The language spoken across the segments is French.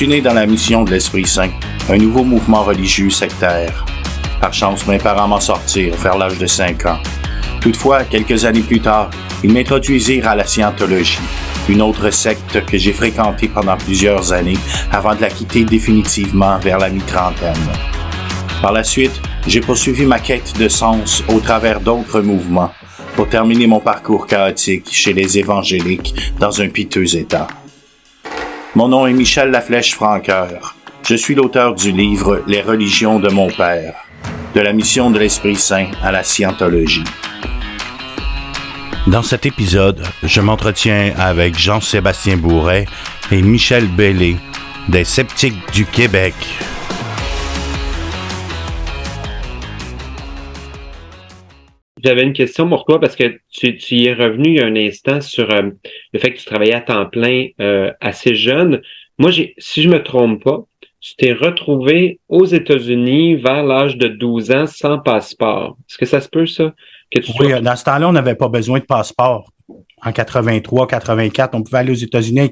suis né dans la mission de l'Esprit Saint, un nouveau mouvement religieux sectaire. Par chance, mes parents m'en sortirent vers l'âge de 5 ans. Toutefois, quelques années plus tard, ils m'introduisirent à la scientologie, une autre secte que j'ai fréquentée pendant plusieurs années avant de la quitter définitivement vers la mi-trentaine. Par la suite, j'ai poursuivi ma quête de sens au travers d'autres mouvements pour terminer mon parcours chaotique chez les évangéliques dans un piteux état. Mon nom est Michel Laflèche-Francoeur. Je suis l'auteur du livre « Les religions de mon père », de la mission de l'Esprit Saint à la scientologie. Dans cet épisode, je m'entretiens avec Jean-Sébastien Bourret et Michel Bellé, des Sceptiques du Québec. J'avais une question pour toi parce que tu y es revenu il y a un instant sur le fait que tu travaillais à temps plein assez jeune. Moi, si je me trompe pas, tu t'es retrouvé aux États-Unis vers l'âge de 12 ans sans passeport. Est-ce que ça se peut, ça? Oui, dans ce temps-là, on n'avait pas besoin de passeport. En 83, 84, on pouvait aller aux États-Unis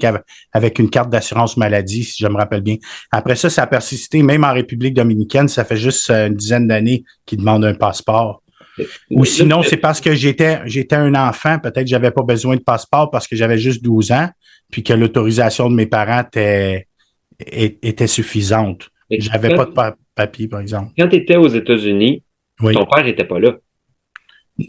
avec une carte d'assurance maladie, si je me rappelle bien. Après ça, ça a persisté, même en République dominicaine, ça fait juste une dizaine d'années qu'ils demandent un passeport. Ou sinon, c'est parce que j'étais un enfant, peut-être que j'avais pas besoin de passeport parce que j'avais juste 12 ans, puis que l'autorisation de mes parents était suffisante. J'avais pas de papier, par exemple. Quand tu étais aux États-Unis, oui. Ton père était pas là.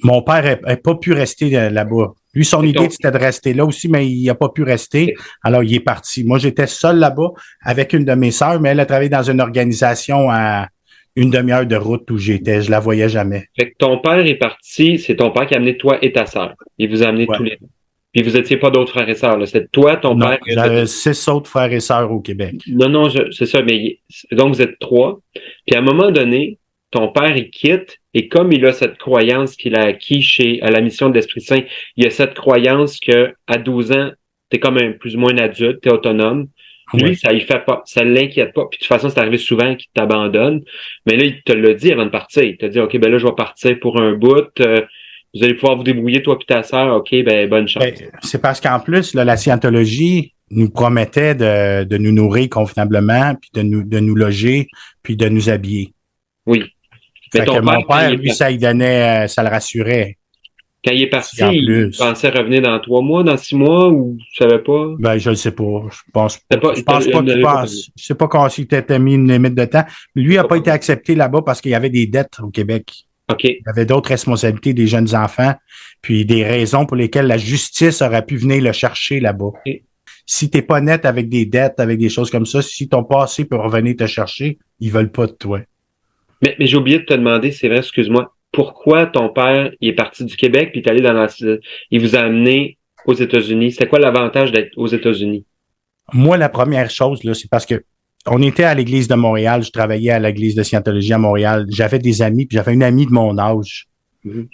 Mon père n'a pas pu rester là-bas. Lui, son idée, c'était de rester là aussi, mais il n'a pas pu rester. Alors, il est parti. Moi, j'étais seul là-bas avec une de mes sœurs, mais elle a travaillé dans une organisation à une demi-heure de route où j'étais. Je la voyais jamais. Fait que ton père est parti, c'est ton père qui a amené toi et ta sœur. Il vous a amené tous les deux. Puis vous étiez pas d'autres frères et sœurs, là. C'est toi, ton non, père. J'avais 6 autres frères et sœurs au Québec. Non, c'est ça, mais donc vous êtes 3. Puis à un moment donné, ton père, il quitte, et comme il a cette croyance qu'il a acquis à la mission de l'Esprit Saint, il a cette croyance que à 12 ans, t'es comme plus ou moins un adulte, t'es autonome. Lui, ça y fait pas, ça l'inquiète pas. Puis de toute façon, c'est arrivé souvent qu'il t'abandonne. Mais là, il te l'a dit avant de partir. Il t'a dit, OK, ben là, je vais partir pour un bout. Vous allez pouvoir vous débrouiller, toi et ta sœur. OK, ben bonne chance. C'est parce qu'en plus, là, la scientologie nous promettait de nous nourrir convenablement, puis de nous loger, puis de nous habiller. Oui. Mais mon père, lui, ça lui donnait, ça le rassurait. Quand il est parti, il pensait revenir dans 3 mois, dans 6 mois, ou tu savais pas? Ben, je ne sais pas. Je pense pas qu'il pense. Je sais pas quand il t'était mis une limite de temps. Lui n'a pas été accepté là-bas parce qu'il y avait des dettes au Québec. OK. Il y avait d'autres responsabilités des jeunes enfants, puis des raisons pour lesquelles la justice aurait pu venir le chercher là-bas. Okay. Si t'es pas net avec des dettes, avec des choses comme ça, si ton passé peut revenir te chercher, ils veulent pas de toi. Mais j'ai oublié de te demander, c'est vrai, excuse-moi, pourquoi ton père, il est parti du Québec puis il est allé il vous a amené aux États-Unis? C'était quoi l'avantage d'être aux États-Unis? Moi, la première chose, là, c'est parce que on était à l'église de Montréal, je travaillais à l'église de Scientologie à Montréal, j'avais des amis, puis j'avais une amie de mon âge.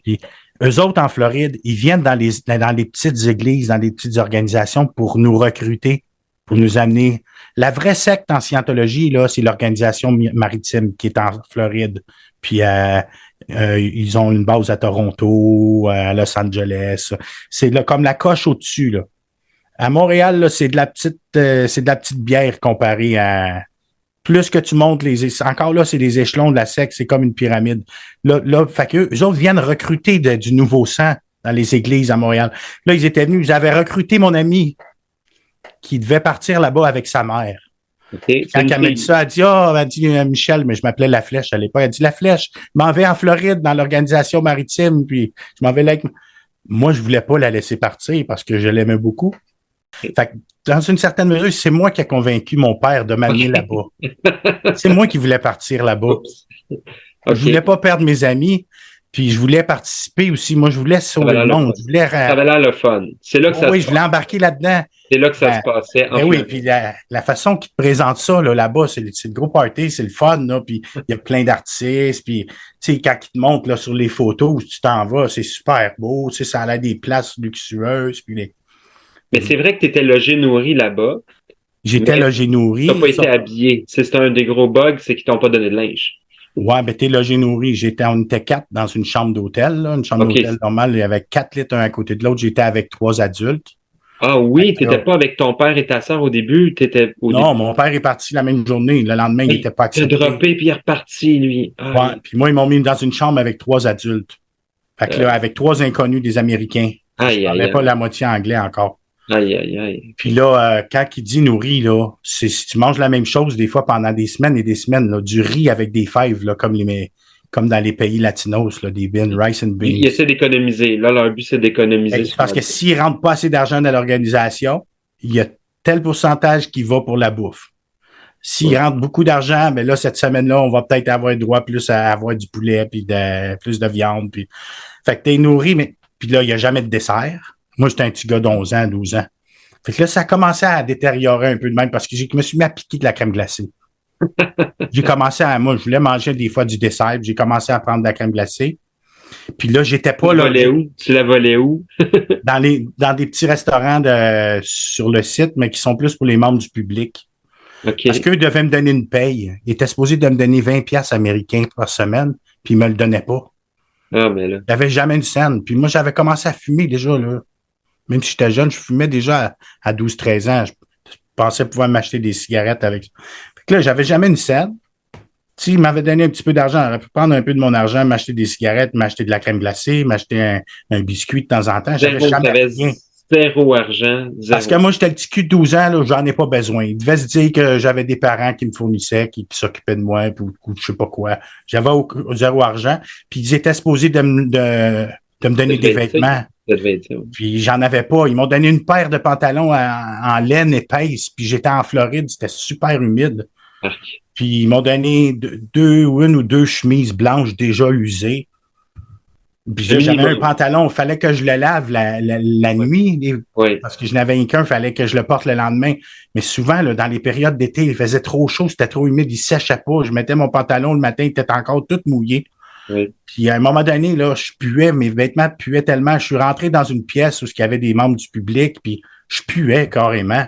Puis eux autres en Floride, ils viennent dans les petites églises, dans les petites organisations pour nous recruter, pour nous amener. La vraie secte en Scientologie, là, c'est l'organisation maritime qui est en Floride. Puis ils ont une base à Toronto, à Los Angeles. C'est là, comme la coche au-dessus, là. À Montréal, là, c'est de la petite bière comparée à plus que tu montes encore là, c'est des échelons de la secte, c'est comme une pyramide. Là, fait que eux autres viennent recruter du nouveau sang dans les églises à Montréal. Là, ils étaient venus, ils avaient recruté mon ami qui devait partir là-bas avec sa mère. Okay. Quand elle m'a dit ça, elle a dit Michel, mais je m'appelais La Flèche à l'époque. Elle a dit La Flèche, je m'en vais en Floride dans l'organisation maritime, puis je m'en vais là avec. Moi, je voulais pas la laisser partir parce que je l'aimais beaucoup. Fait que, dans une certaine mesure, c'est moi qui ai convaincu mon père de m'amener là-bas. C'est moi qui voulais partir là-bas. Je voulais pas perdre mes amis, puis je voulais participer aussi. Moi, je voulais sauver le monde. Ça avait l'air le fun. C'est là que ça je voulais embarquer là-dedans. C'est là que ça se passait. Oui, puis la façon qu'ils te présentent ça là-bas, c'est le gros party, c'est le fun, là, puis il y a plein d'artistes, puis tu sais, quand ils te montrent là, sur les photos où tu t'en vas, c'est super beau, tu sais, ça a l'air des places luxueuses, puis Mais c'est vrai que tu étais logé nourri là-bas. J'étais logé nourri. Tu n'as pas été habillé. C'est un des gros bugs, c'est qu'ils t'ont pas donné de linge. Ouais, ben t'es logé nourri. On était 4 dans une chambre d'hôtel, là, une chambre d'hôtel normale. Il y avait 4 litres un à côté de l'autre. J'étais avec 3 adultes. Ah oui, t'étais pas avec ton père et ta sœur au début, t'étais au Non, début. mon père est parti la même journée. Le lendemain, il Oui, n'était pas il a accepté. droppé puis il est reparti, lui. Ouais. Aïe, Puis moi, ils m'ont mis dans une chambre avec 3 adultes. Fait que là, avec 3 inconnus des Américains. Je aïe, aïe, parlais pas aïe, la moitié anglais encore. aïe, aïe, aïe. Puis là, quand il dit nous riz, là, c'est si tu manges la même chose des fois pendant des semaines et des semaines, là, du riz avec des fèves, là, comme dans les pays latinos, là, des beans, rice and beans. Ils essaient d'économiser. Là, leur but, c'est d'économiser sur Parce que s'ils rentrent pas assez d'argent dans l'organisation, il y a tel pourcentage qui va pour la bouffe. S'ils rentrent beaucoup d'argent, mais là, cette semaine-là, on va peut-être avoir droit plus à avoir du poulet, puis plus de viande. Puis... Fait que t'es nourri, mais puis là, il n'y a jamais de dessert. Moi, j'étais un petit gars d'11 ans, 12 ans. Fait que là, ça a commencé à détériorer un peu de même parce que je me suis mis à piquer de la crème glacée. Moi, je voulais manger des fois du dessert, j'ai commencé à prendre de la crème glacée. Puis là, j'étais pas là. Tu la volais où? Dans des petits restaurants sur le site, mais qui sont plus pour les membres du public. Okay. Parce qu'eux devaient me donner une paye. Ils étaient supposés de me donner 20 piastres américains par semaine, puis ils me le donnaient pas. Ah, mais là. J'avais jamais une scène. Puis moi, j'avais commencé à fumer déjà, là. Même si j'étais jeune, je fumais déjà à 12-13 ans. Je pensais pouvoir m'acheter des cigarettes avec ça. Fait que là, j'avais jamais une scène. S'ils m'avaient donné un petit peu d'argent, j'aurais pu prendre un peu de mon argent, m'acheter des cigarettes, m'acheter de la crème glacée, m'acheter un biscuit de temps en temps. J'avais jamais rien. Zéro argent. Zéro. Parce que moi, j'étais le petit cul de 12 ans, là, j'en ai pas besoin. Il devait se dire que j'avais des parents qui me fournissaient, qui s'occupaient de moi, ou je sais pas quoi. J'avais zéro argent. Puis ils étaient supposés de me donner des vêtements. Puis j'en avais pas. Ils m'ont donné une paire de pantalons en laine épaisse. Puis j'étais en Floride, c'était super humide. Puis ils m'ont donné une ou deux chemises blanches déjà usées. Puis j'avais un pantalon, il fallait que je le lave la nuit. Parce que je n'avais qu'un, il fallait que je le porte le lendemain. Mais souvent, là, dans les périodes d'été, il faisait trop chaud, c'était trop humide, il séchait pas. Je mettais mon pantalon le matin, il était encore tout mouillé. Oui. Puis à un moment donné, là, je puais, mes vêtements puaient tellement. Je suis rentré dans une pièce où il y avait des membres du public, puis je puais carrément.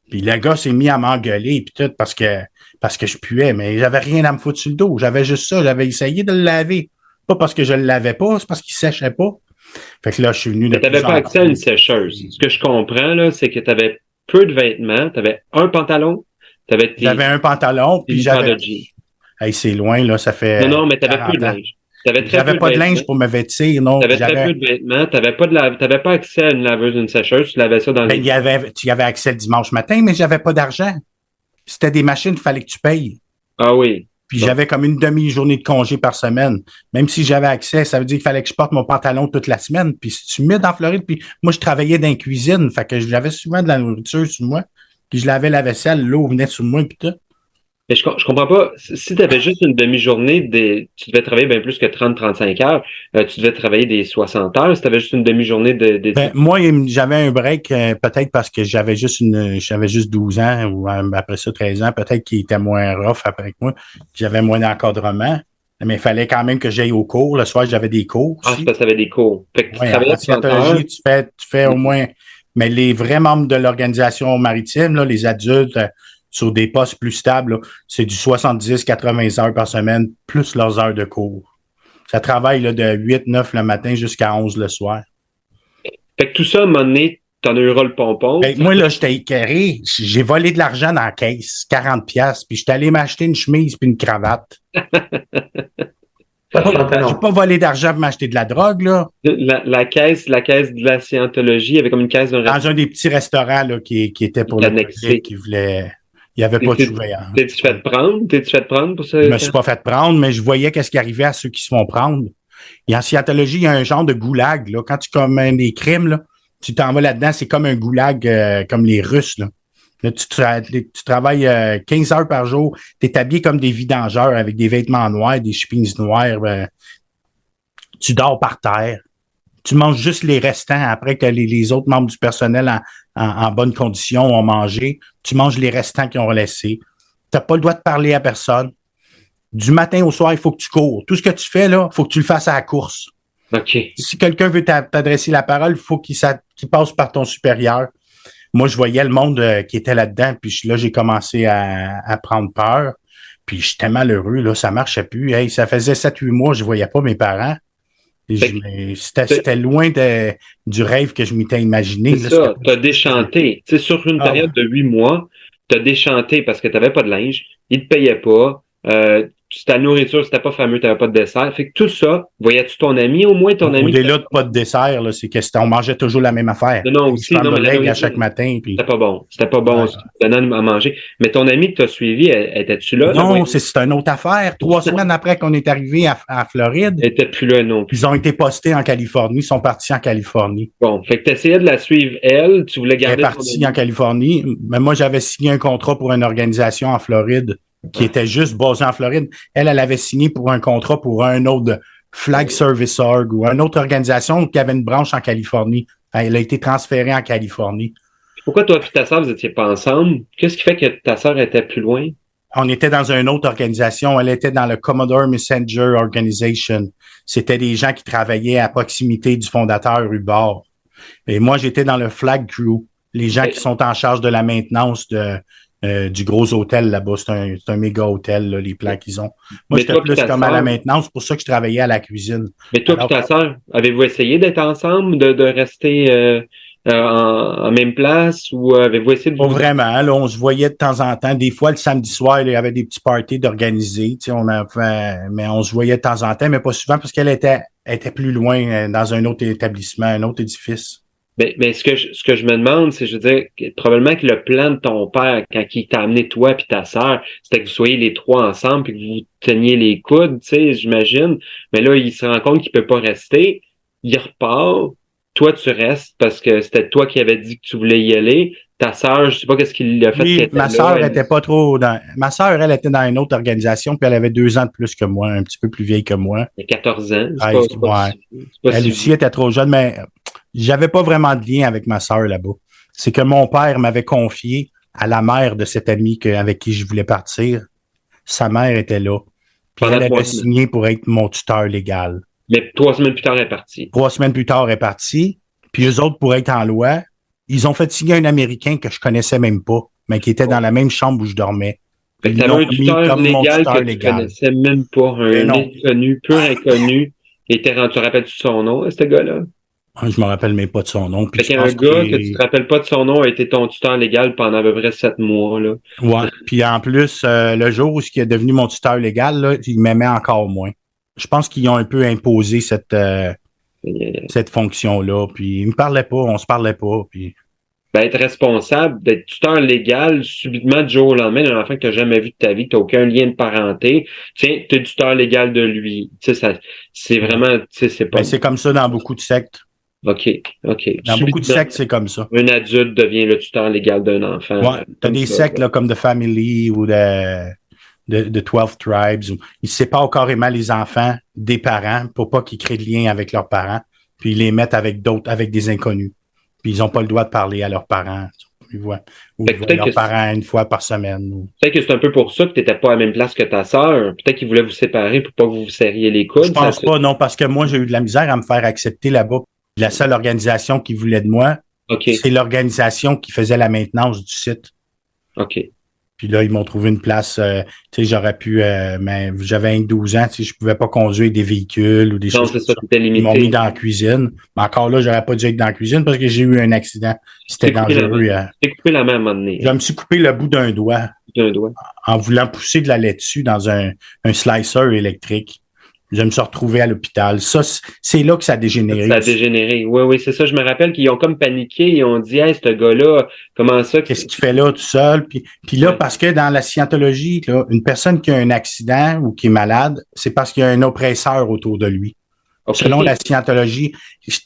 Puis le gars s'est mis à m'engueuler, puis tout, parce que je puais, mais j'avais rien à me foutre sur le dos. J'avais juste ça, j'avais essayé de le laver. Pas parce que je le lavais pas, c'est parce qu'il séchait pas. Fait que là, je suis venu de tu n'avais pas accès à une sécheuse. Ce que je comprends, là, c'est que tu avais peu de vêtements, tu avais un pantalon, j'avais un pantalon, puis j'avais... Hey, c'est loin, là, ça fait... Non, mais tu avais peu de linge. J'avais pas de linge pour me vêtir, non. Tu avais très peu de vêtements, tu n'avais pas accès à une laveuse, une sécheuse, tu lavais ça dans les... Tu y avais accès le dimanche matin, mais j'avais pas d'argent. C'était des machines, il fallait que tu payes. Ah oui. Puis j'avais comme une demi-journée de congé par semaine. Même si j'avais accès, ça veut dire qu'il fallait que je porte mon pantalon toute la semaine. Puis si tu mets dans Floride, puis moi, je travaillais dans la cuisine, fait que j'avais souvent de la nourriture sur moi. Puis je lavais la vaisselle, l'eau venait sur moi, puis tout. Mais je comprends pas. Si tu avais juste une demi-journée, tu devais travailler bien plus que 30-35 heures. Tu devais travailler des 60 heures. Si tu avais juste une demi-journée moi, j'avais un break, peut-être parce que j'avais juste 12 ans ou après ça 13 ans, peut-être qu'il était moins rough après que moi. J'avais moins d'encadrement. Mais il fallait quand même que j'aille au cours. Le soir, j'avais des cours. Ah, c'est parce que tu avais des cours. Fait que tu travaillais en scientologie, tu fais au moins. Mais les vrais membres de l'organisation maritime, là, les adultes, sur des postes plus stables, là, c'est du 70-80 heures par semaine, plus leurs heures de cours. Ça travaille là, de 8-9 le matin jusqu'à 11 le soir. Fait que tout ça, à un moment donné, t'en as eu ras le pompon. Moi, là, j'étais écœuré. J'ai volé de l'argent dans la caisse, 40 piastres, puis j'étais allé m'acheter une chemise puis une cravate. J'ai pas volé d'argent pour m'acheter de la drogue, là. La caisse de la scientologie, il y avait comme une caisse d'un restaurant. Dans un des petits restaurants là, qui était pour le public, qui voulait... Il n'y avait pas de surveillance. T'es-tu fait prendre pour ça? Je me suis pas fait prendre, mais je voyais qu'est-ce qui arrivait à ceux qui se font prendre. Et en scientologie, il y a un genre de goulag, là. Quand tu commets des crimes, là, tu t'en vas là-dedans, c'est comme un goulag, comme les Russes, là. Là, tu travailles 15 heures par jour, tu es habillé comme des vidangeurs avec des vêtements noirs, des chemises noires, tu dors par terre. Tu manges juste les restants après que les autres membres du personnel en bonne condition ont mangé. Tu manges les restants qu'ils ont laissés. Tu n'as pas le droit de parler à personne. Du matin au soir, il faut que tu cours. Tout ce que tu fais, là, il faut que tu le fasses à la course. Okay. Si quelqu'un veut t'adresser la parole, il faut qu'il passe par ton supérieur. Moi, je voyais le monde qui était là-dedans, puis là, j'ai commencé à prendre peur. Puis j'étais malheureux, là, ça marchait plus. Hey, ça faisait 7-8 mois, je voyais pas mes parents. Mais c'était loin du rêve que je m'étais imaginé. C'est ça, t'as déchanté. Tu sais, sur une période de 8 mois, t'as déchanté parce que t'avais pas de linge, ils te payaient pas, ta nourriture, c'était pas fameux, t'avais pas de dessert. Fait que tout ça, voyais-tu ton ami, au moins ton ami? Au-delà de pas de dessert, là, c'est que on mangeait toujours la même affaire. Non, aussi, non, mais à chaque matin. Puis... C'était pas bon. C'était pas bon, ce qu'ils donnaient à manger. Mais ton ami que t'as suivi, étais-tu là? Non, c'est une autre affaire. 3 semaines après qu'on est arrivé à Floride. Elle était plus là non plus. Ils ont été postés en Californie, ils sont partis en Californie. Bon, fait que t'essayais de la suivre, elle, tu voulais garder. Elle est partie en Californie, mais moi, j'avais signé un contrat pour une organisation en Floride qui était juste basée en Floride. Elle avait signé pour un contrat pour un autre Flag Service Org ou une autre organisation qui avait une branche en Californie. Elle a été transférée en Californie. Pourquoi toi et ta sœur, vous étiez pas ensemble? Qu'est-ce qui fait que ta sœur était plus loin? On était dans une autre organisation. Elle était dans le Commodore Messenger Organization. C'était des gens qui travaillaient à proximité du fondateur Hubbard. Et moi, j'étais dans le Flag Crew. Les gens qui sont en charge de la maintenance du gros hôtel là-bas. C'est un méga hôtel, là, les plans qu'ils ont. Moi, j'étais plus comme à la maintenance. C'est pour ça que je travaillais à la cuisine. Mais toi et ta sœur, avez-vous essayé d'être ensemble, de rester en même place ou avez-vous essayé de... Pas vraiment. Là, on se voyait de temps en temps. Des fois, le samedi soir, il y avait des petits parties d'organiser. Mais on se voyait de temps en temps, mais pas souvent parce qu'elle était plus loin dans un autre établissement, un autre édifice. Mais ce que je me demande, c'est, je veux dire, probablement que le plan de ton père, quand il t'a amené toi puis ta sœur, c'était que vous soyez les trois ensemble puis que vous teniez les coudes, tu sais, j'imagine. Mais là, il se rend compte qu'il peut pas rester. Il repart. Toi, tu restes parce que c'était toi qui avais dit que tu voulais y aller. Ta sœur, je sais pas qu'est-ce qu'il a fait. Oui, ma sœur était pas trop dans... Ma sœur, elle était dans une autre organisation puis elle avait 2 ans de plus que moi, un petit peu plus vieille que moi. Il y a 14 ans. Elle aussi était trop jeune, mais j'avais pas vraiment de lien avec ma sœur là-bas. C'est que mon père m'avait confié à la mère de cet ami avec qui je voulais partir. Sa mère était là. Puis elle avait signé pour être mon tuteur légal. Mais 3 semaines plus tard, elle est partie. 3 semaines plus tard, elle est partie. Puis eux autres, pour être en loi, ils ont fait signer un Américain que je connaissais même pas, mais qui était dans la même chambre où je dormais. Fait que t'avais un tuteur légal que tu connaissais même pas, un inconnu, pur inconnu. Et tu rappelles-tu son nom, ce gars-là? Je me rappelle même pas de son nom. Fait qu'il y a un gars que tu te rappelles pas de son nom a été ton tuteur légal pendant à peu près 7 mois, là. Ouais. Puis en plus, le jour où il est devenu mon tuteur légal, là, il m'aimait encore moins. Je pense qu'ils ont un peu imposé cette fonction-là. Puis il me parlait pas, on se parlait pas. Puis... Ben, être responsable, d'être tuteur légal, subitement, du jour au lendemain, d'un enfant que t'as jamais vu de ta vie, que t'as aucun lien de parenté, tiens, t'es tuteur légal de lui. Tu sais, ça, c'est vraiment, tu sais, c'est pas... Ben, c'est comme ça dans beaucoup de sectes. OK. Dans beaucoup de sectes, c'est comme ça. Un adulte devient le tuteur légal d'un enfant. Ouais, t'as des sectes, là, comme The Family ou de 12 Tribes. Ils séparent carrément les enfants des parents pour pas qu'ils créent de lien avec leurs parents. Puis ils les mettent avec des inconnus. Puis ils ont pas le droit de parler à leurs parents. Ils voient leurs parents une fois par semaine. Peut-être que c'est un peu pour ça que tu n'étais pas à la même place que ta sœur. Peut-être qu'ils voulaient vous séparer pour pas que vous vous serriez les coudes. Je pense pas, non, parce que moi, j'ai eu de la misère à me faire accepter là-bas. La seule organisation qui voulait de moi, c'est l'organisation qui faisait la maintenance du site. OK. Puis là, ils m'ont trouvé une place, tu sais, j'aurais pu, mais j'avais 12 ans, tu sais, je pouvais pas conduire des véhicules ou des choses comme ça. Ils m'ont mis dans la cuisine. Mais encore là, j'aurais pas dû être dans la cuisine parce que j'ai eu un accident. C'était dangereux. Tu t'es coupé la main à un moment donné. Je me suis coupé le bout d'un doigt. En voulant pousser de la laitue dans un slicer électrique. Je me suis retrouvé à l'hôpital. Ça, c'est là que ça a dégénéré. Ça a dégénéré. Oui, c'est ça. Je me rappelle qu'ils ont comme paniqué. Ils ont dit, hey, ce gars-là, comment ça? Qu'est-ce qu'il fait là tout seul? Puis là, parce que dans la scientologie, là, une personne qui a un accident ou qui est malade, c'est parce qu'il y a un oppresseur autour de lui. Okay. Selon la scientologie,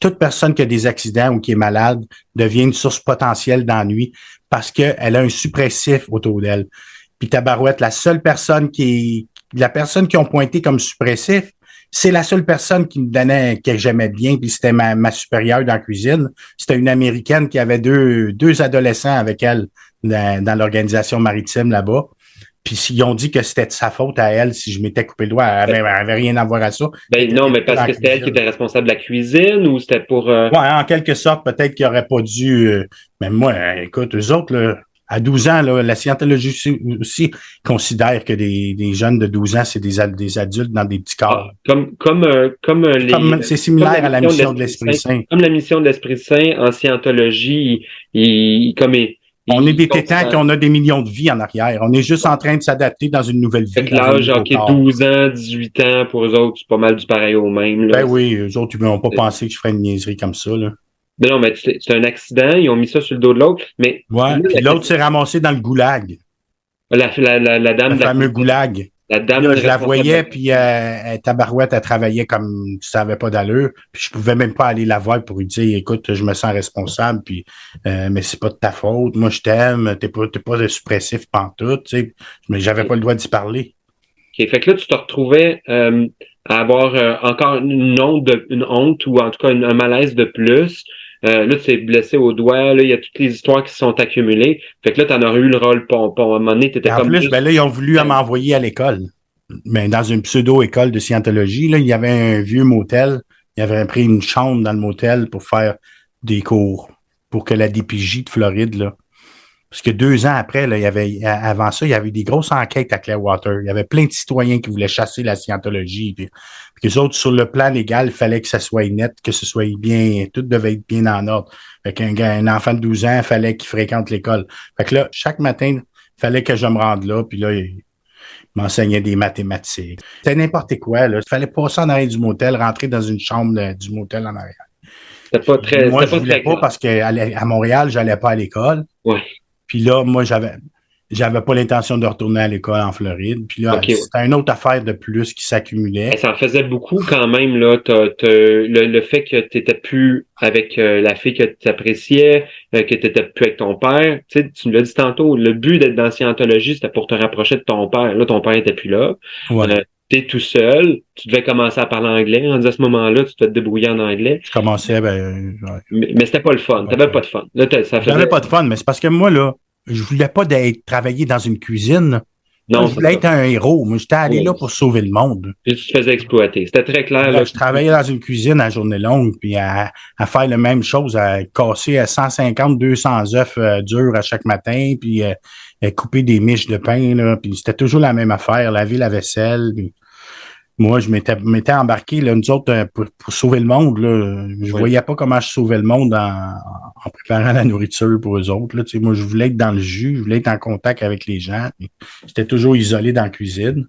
toute personne qui a des accidents ou qui est malade devient une source potentielle d'ennui parce qu'elle a un suppressif autour d'elle. Puis tabarouette, la personne qui ont pointé comme suppressif, c'est la seule personne qui me donnait, que j'aimais bien, puis c'était ma supérieure dans la cuisine. C'était une Américaine qui avait deux adolescents avec elle dans l'organisation maritime là-bas. Puis ils ont dit que c'était de sa faute à elle si je m'étais coupé le doigt. Elle avait rien à voir à ça. Ben non, mais parce que c'était elle qui était responsable de la cuisine ou c'était pour... Ouais, en quelque sorte, peut-être qu'il aurait pas dû... mais moi, écoute, eux autres, là, À 12 ans, là, la scientologie aussi considère que des jeunes de 12 ans, c'est des adultes dans des petits corps. C'est similaire à la mission de l'Esprit Saint. Comme la mission de l'Esprit Saint en scientologie, on est des tétans qu'on a des millions de vies en arrière. On est juste en train de s'adapter dans une nouvelle vie. Avec l'âge, 12 ans, 18 ans, pour eux autres, c'est pas mal du pareil au même. Là. Ben oui, eux autres, ils n'ont pas pensé que je ferais une niaiserie comme ça, là. Mais non, mais c'est un accident, ils ont mis ça sur le dos de l'autre, mais... Ouais, puis l'autre s'est ramassé dans le goulag. La dame... Le fameux goulag. La dame... Là, je la voyais, puis tabarouette, elle travaillait comme ça n'avait pas d'allure, puis je pouvais même pas aller la voir pour lui dire, écoute, je me sens responsable, puis mais c'est pas de ta faute, moi je t'aime, t'es pas de suppressif pantoute, tu sais, mais j'avais pas le droit d'y parler. OK, fait que là, tu te retrouvais à avoir encore une honte ou en tout cas un malaise de plus. Là, tu t'es blessé au doigt, là, il y a toutes les histoires qui sont accumulées. Fait que là, t'en aurais eu le rôle pompon. À un moment donné, t'étais comme... En plus, ben là, ils ont voulu m'envoyer à l'école. Mais dans une pseudo-école de scientologie, là, il y avait un vieux motel. Il avait pris une chambre dans le motel pour faire des cours. Pour que la DPJ de Floride, là. Parce que 2 ans après, là, avant ça, il y avait des grosses enquêtes à Clearwater. Il y avait plein de citoyens qui voulaient chasser la scientologie. Puis les autres, sur le plan légal, il fallait que ça soit net, que ce soit bien, tout devait être bien en ordre. Fait qu'un enfant de 12 ans, il fallait qu'il fréquente l'école. Fait que là, chaque matin, il fallait que je me rende là, puis là, il m'enseignait des mathématiques. C'était n'importe quoi, là. Il fallait passer en arrière du motel, rentrer dans une chambre du motel en arrière. Moi, je voulais pas parce qu'à Montréal, j'allais pas à l'école. Ouais. Puis là, moi, j'avais pas l'intention de retourner à l'école en Floride. Puis là, c'était une autre affaire de plus qui s'accumulait. Ça en faisait beaucoup quand même, là. Le fait que tu n'étais plus avec la fille que tu appréciais, que tu n'étais plus avec ton père. Tu sais, tu me l'as dit tantôt, le but d'être dans la scientologie, c'était pour te rapprocher de ton père. Là, ton père n'était plus là. Ouais. T'es tout seul. Tu devais commencer à parler anglais. À ce moment-là, tu devais te débrouiller en anglais. Je commençais, ouais. Mais c'était pas le fun. T'avais pas de fun. Là, J'avais pas de fun, mais c'est parce que moi, là, je voulais pas travailler dans une cuisine. Non, je voulais être un héros. Moi, j'étais allé là pour sauver le monde. Puis tu te faisais exploiter. C'était très clair. Là, je travaillais dans une cuisine à journée longue, puis à faire la même chose, à casser à 150, 200 œufs durs à chaque matin, puis couper des miches de pain, là, puis c'était toujours la même affaire, laver la vaisselle. Puis moi, je m'étais embarqué, là, nous autres, pour sauver le monde, là. Je voyais pas comment je sauvais le monde en préparant la nourriture pour eux autres, là. Tu sais, moi, je voulais être dans le jus, je voulais être en contact avec les gens. J'étais toujours isolé dans la cuisine.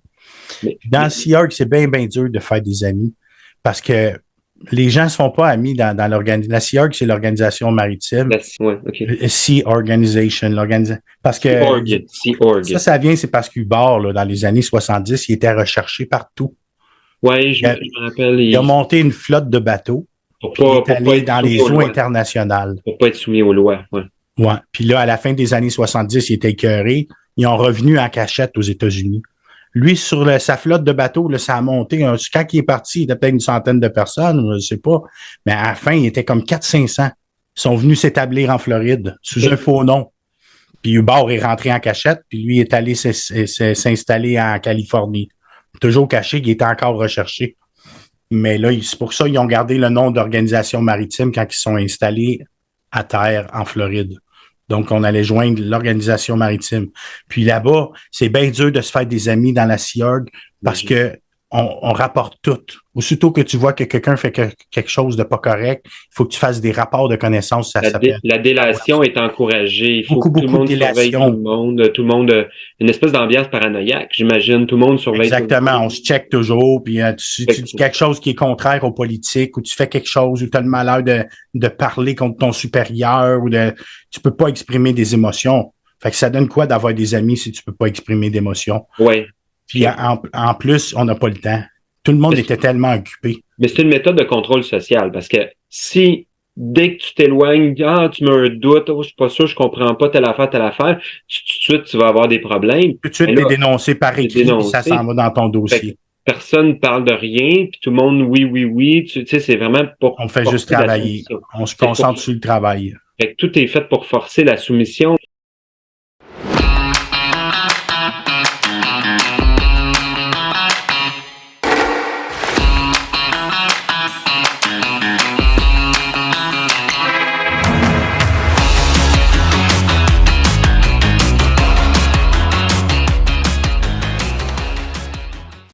Dans Sea Org, c'est bien, bien dur de faire des amis parce que les gens ne se font pas amis dans l'organisation. La Sea Org, c'est l'organisation maritime. Sea Organization. Parce que Sea Org. Ça vient, c'est parce qu'Hubert, là, dans les années 70, il était recherché partout. Oui, je me rappelle. Il a monté une flotte de bateaux. Il est allé dans les eaux internationales. Pour pas être soumis aux lois, ouais. Ouais. Puis là, à la fin des années 70, il était écœuré. Ils ont revenu en cachette aux États-Unis. Lui, sur sa flotte de bateaux, là, ça a monté. Quand il est parti, il était peut-être une centaine de personnes, je ne sais pas. Mais à la fin, il était comme 400-500. Ils sont venus s'établir en Floride sous un faux nom. Puis Hubert est rentré en cachette, puis lui est allé s'installer en Californie. Toujours caché, il était encore recherché. Mais là, c'est pour ça qu'ils ont gardé le nom d'organisation maritime quand ils sont installés à terre en Floride. Donc, on allait joindre l'organisation maritime. Puis là-bas, c'est bien dur de se faire des amis dans la Sea Org parce que on rapporte tout. Aussitôt que tu vois que quelqu'un fait quelque chose de pas correct, il faut que tu fasses des rapports de connaissances. La délation est encouragée. Il faut beaucoup, que tout le monde surveille tout le monde. Une espèce d'ambiance paranoïaque, j'imagine. Tout le monde surveille. Exactement. On se check toujours. Puis tu dis quelque chose qui est contraire aux politiques ou tu fais quelque chose ou tu as le malheur de parler contre ton supérieur ou tu peux pas exprimer des émotions. Fait que ça donne quoi d'avoir des amis si tu peux pas exprimer d'émotions? Oui. Puis en plus, on n'a pas le temps. Tout le monde était tellement occupé. Mais c'est une méthode de contrôle social parce que si dès que tu t'éloignes, tu mets un doute, je suis pas sûr, je comprends pas telle affaire, tout de suite, tu vas avoir des problèmes. Tout de suite, t'es dénoncé par écrit, puis ça s'en va dans ton dossier. Personne ne parle de rien, puis tout le monde, oui. Tu sais, c'est vraiment pour... On fait juste travailler. On se concentre sur le travail. Fait que tout est fait pour forcer la soumission.